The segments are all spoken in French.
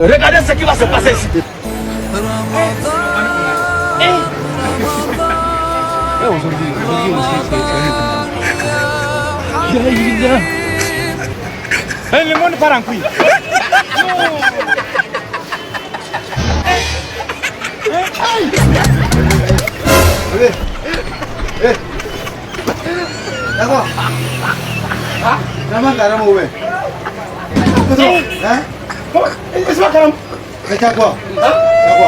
Regardez ce qui va se passer ici. Aujourd'hui aussi, c'est le monde part en couille. D'accord. Nama caramba, ouais. Hein? C'est pas carrément. Mais t'as quoi? Hein? T'as quoi?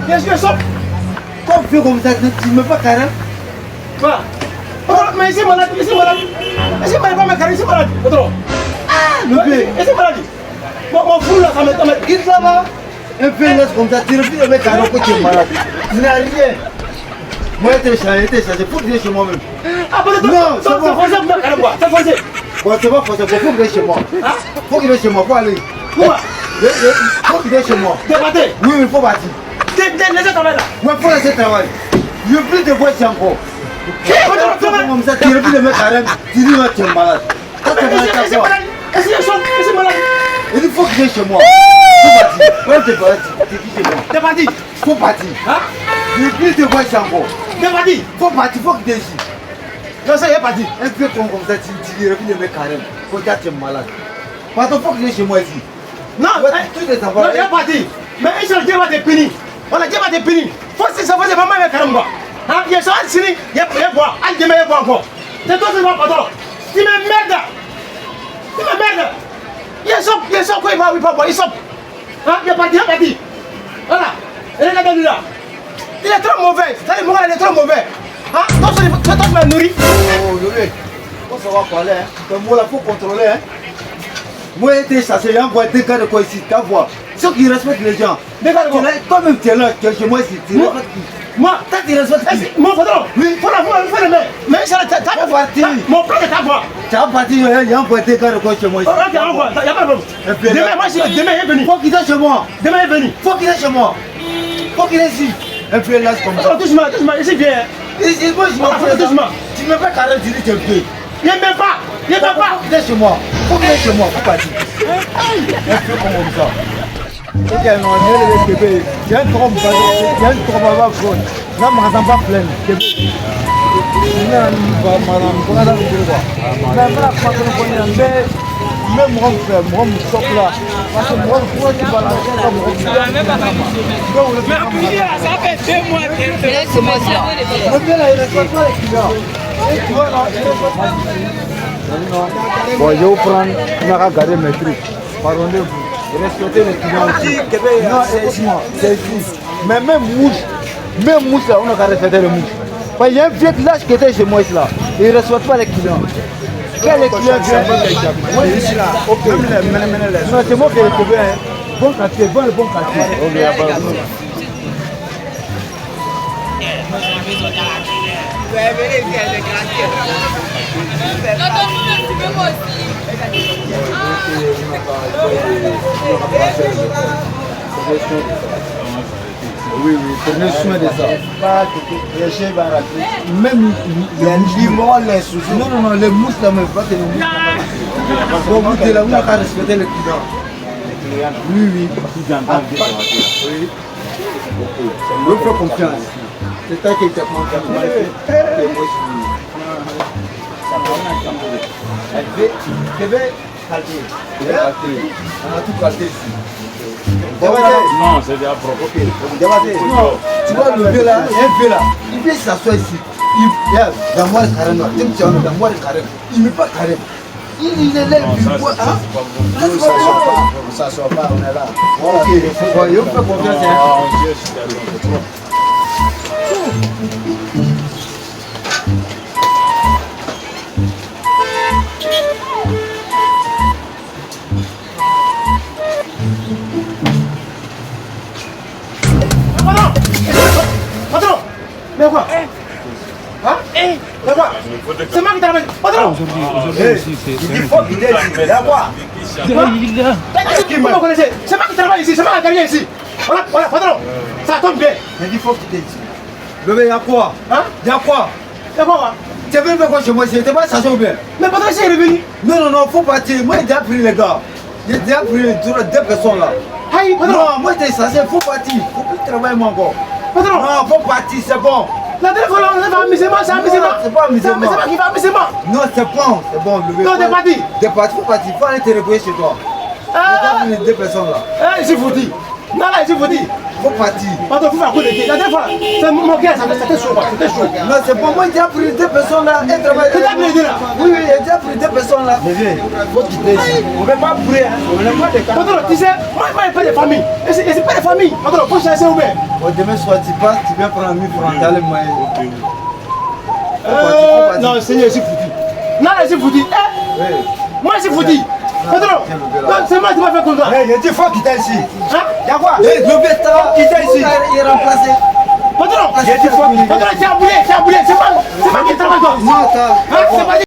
Bien sûr, ça. Quand tu fais comme ça, tu me pas carré? Quoi? Mais il est malade, il est malade. Il est malade, pas ma carré, il est malade. Le père. Il est malade. Mon fou là, ça me. Il ça va? Un peu laisse comme ça, tu refuses de mettre carré quand tu es malade. Tu n'as rien. Moi, t'es changé, faut que tu chez moi-même. Ah, bon, non, c'est bon. C'est forcé, c'est forcé. Bon, c'est pas forcé, faut que tu viennes chez moi. Faut que tu viennes chez moi, faut aller. Quoi? Faut que tu viennes chez moi. Débattez. Oui, il faut bâtir. Laissez tomber là. Ouais, faut laisser travailler. Je veux plus te voir ici encore. Comme ça, tu refuses de mettre carré, tu dis que tu es malade. Quand tu es malade, Est-ce qu'il est malade? Il faut que tu viennes chez moi. Faut bâtir. Ouais, t'es malade, t'es qui chez moi? Débattez. Faut partir. Hein? Je veux plus te voir ici encore. Débattez. Faut partir, faut que tu viennes ici. Non, ça y est parti. Un peu comme ça, tu refuses de mettre carré. Faut que tu es malade. Pardon, faut que tu viennes chez moi ici. Non, Tout est non, savoir. il est parti. Mais il s'est dit, va te punir. Voilà, Dieu va te punir. Faut que ça fasse vraiment avec caramba. Hein, il y a ça, il y a boire. Il y a boire encore. C'est toi, c'est moi, pardon. Tu m'emmerdes. Tu m'emmerdes. Il y a ça, quoi, il va boire. Il sort. Hein, il est parti, il est parti. Voilà. Et regardez-lui là. Il est trop mauvais. C'est-à-dire, moi, il est trop mauvais. Hein, toi, tu m'as nourri. Oh, Lolé, faut savoir parler. Hein. Ton mot là, faut contrôler. Hein. Moi, j'ai été chassé, j'ai envoyé des gars de quoi ici, ta voix. Ceux qui respectent les gens. Des gars de quoi? Toi-même, tu es là, tu es chez moi ici. Tu respectes qui? Moi, Toi, tu respectes qui? mon patron. Oui. Faut la voir, il faut le mettre. Mais ça, t'as parti. mon plan est ta voix. Tu as parti, j'ai envoyé des gars de quoi chez moi ici. Ok, envoie, il n'y a pas de problème. Demain, moi, demain, il est venu. Faut qu'il est chez moi. Demain, il est venu. Faut qu'il est chez moi. Faut qu'il est ici. Un peu là, comme ça. Touche-moi, ici, viens. Moi, je m'en fous. Tu me fais carré, tu dis que tu es vieux. Il n'y a même pas. Il n'y a même pas. Faut qu'il est chez moi. Faut qu'il est chez moi. Faut partir. Un peu comme ça. Ok, non, il y a un trompe, il y a un trompe à la front. Là, je ne pas plein. Même moi, je sors là. Parce que moi, je suis pas là. Ça fait 2 mois qu'elle fait. Je viens là, il ne reçoit pas les clients. Tu vois, là, il ne reçoit pas les clients. Bon, je vais vous prendre, je vais regarder mes trucs. Pardonnez-vous. Respectez les clients aussi. Non, c'est ici. Mais même mouche là, on n'a qu'à respecter les mouches. Il y a un vieux lâche qui était chez moi ici là. Il ne reçoit pas les clients. Quand les clients viennent, moi je suis là. Ok. Non, c'est moi qui ai trouvé un bon quartier, bon quartier. Ok, oui, prenez soin de ça. Les chiens vont rater. Même les limons, les sous. Non, les mousses là, mais pas que les mousses. Donc, vous êtes là, vous n'avez qu'à respecter les clients. Oui. Oui. Vous faites confiance. C'est toi qui te prends. Je vais calter. On a tout calté ici. Non, c'est déjà propre. Ok, débattez. Non, tu vois le vieux là, il y a un vieux là. Il vient s'asseoir ici. Il y a dans moi le carême là. Dans moi le carême. Il ne met pas carême. Il est là, il voit. Ça ne soit pas, on est là. Ok, il faut faire confiance. Patron. Mais quoi? Hein? Mais quoi? C'est moi qui t'amène. Patron. Aujourd'hui aussi, c'est Il faut qu'il est ici. Là, quoi? Vous me connaissez? C'est moi qui travaille ici, c'est moi qui travaille ici. Voilà, patron. Ça tombe bien. Il faut qu'il est ici. Bébé, il y a quoi? Hein? Il y a quoi? C'est quoi? Tu es venu faire quoi chez moi? C'était pas station ou bien? Mais patron, c'est revenu. Non, faut partir. Moi, j'ai déjà pris les gars. J'ai déjà pris deux personnes là. Aïe, patron. Non, moi, t'es censé, faut partir. Faut plus travailler, moi, encore. Patron. Non, faut partir, c'est bon. La téléphone, on va amusement, c'est amusement. C'est pas amusement. C'est amusement qui va amusement. Non, c'est bon. Non, t'es parti. T'es parti, faut partir. Faut aller te reposer chez toi. Les deux personnes là. Eh, je vous dis. Non, là, je vous dis. Faut partir. Patron, faut faire quoi de qui? La téléphone, c'est mon gars, c'était chaud, c'était chaud. Non, c'est bon. Moi, j'ai déjà pris deux personnes là. Elles travaillent. C'est ta plaisir là. Oui, j'ai déjà pris deux personnes là. Mais viens, faut quitter ici. On ne peut pas brûler. On n'a pas de cas. Patron, tu sais, moi, il n'y a pas de famille. Et c'est pas de famille. Patron, faut chercher où même. Demain soir, tu passes, tu viens prendre 1000 francs. T'as les moyens. Non, Seigneur, je suis foutu. Non, je suis foutu. Moi, je suis foutu. Patron, c'est moi qui m'a fait comme ça. Il dit faut quitter ici. Hein? Y'a quoi? Le bêta, quitter ici. Il est remplacé. Patron, Il dit faut quitter. patron, tu as boulé, c'est pas qui travaille toi. Non, attends. Hein? C'est pas